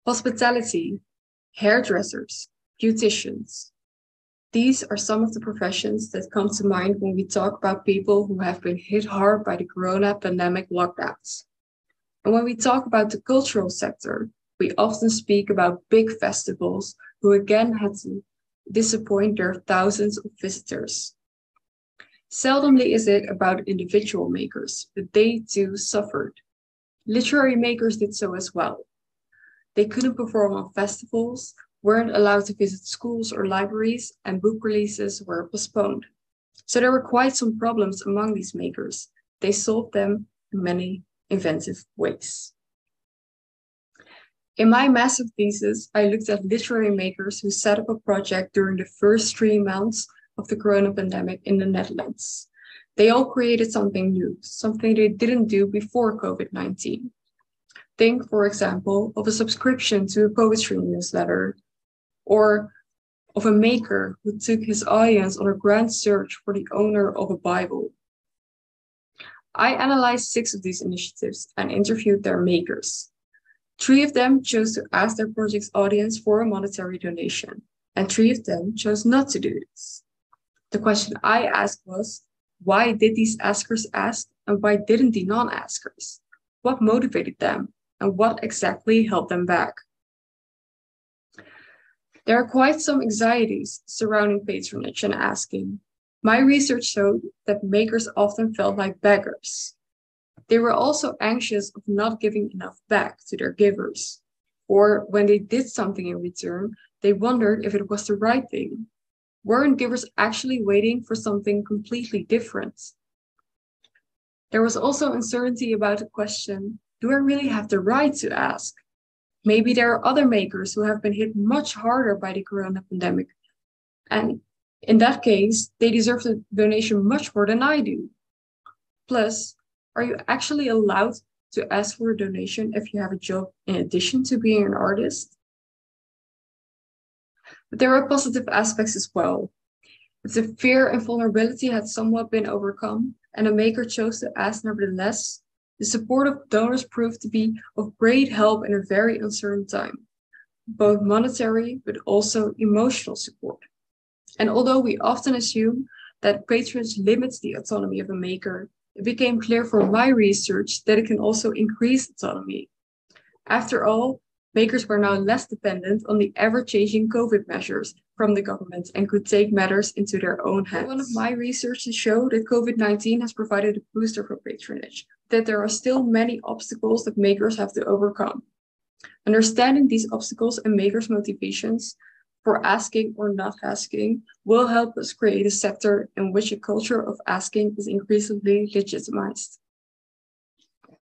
Hospitality, hairdressers, beauticians. These are some of the professions that come to mind when we talk about people who have been hit hard by the corona pandemic lockdowns. And when we talk about the cultural sector, we often speak about big festivals who again had to disappoint their thousands of visitors. Seldomly is it about individual makers, but they too suffered. Literary makers did so as well. They couldn't perform on festivals, weren't allowed to visit schools or libraries, and book releases were postponed. So there were quite some problems among these makers. They solved them in many inventive ways. In my master's thesis, I looked at literary makers who set up a project during the first 3 months of the corona pandemic in the Netherlands. They all created something new, something they didn't do before COVID-19. Think, for example, of a subscription to a poetry newsletter, or of a maker who took his audience on a grand search for the owner of a Bible. I analyzed 6 of these initiatives and interviewed their makers. 3 of them chose to ask their project's audience for a monetary donation, and 3 of them chose not to do this. The question I asked was, why did these askers ask, and why didn't the non-askers? What motivated them, and what exactly held them back? There are quite some anxieties surrounding patronage and asking. My research showed that makers often felt like beggars. They were also anxious of not giving enough back to their givers. Or when they did something in return, they wondered if it was the right thing. Weren't givers actually waiting for something completely different? There was also uncertainty about the question, do I really have the right to ask? Maybe there are other makers who have been hit much harder by the corona pandemic. And in that case, they deserve the donation much more than I do. Plus, are you actually allowed to ask for a donation if you have a job in addition to being an artist? But there are positive aspects as well. If the fear and vulnerability had somewhat been overcome and a maker chose to ask nevertheless, the support of donors proved to be of great help in a very uncertain time, both monetary but also emotional support. And although we often assume that patronage limits the autonomy of a maker, it became clear from my research that it can also increase autonomy. After all, makers were now less dependent on the ever-changing COVID measures from the government and could take matters into their own hands. One of my researches showed that COVID-19 has provided a booster for patronage, that there are still many obstacles that makers have to overcome. Understanding these obstacles and makers' motivations for asking or not asking will help us create a sector in which a culture of asking is increasingly legitimized.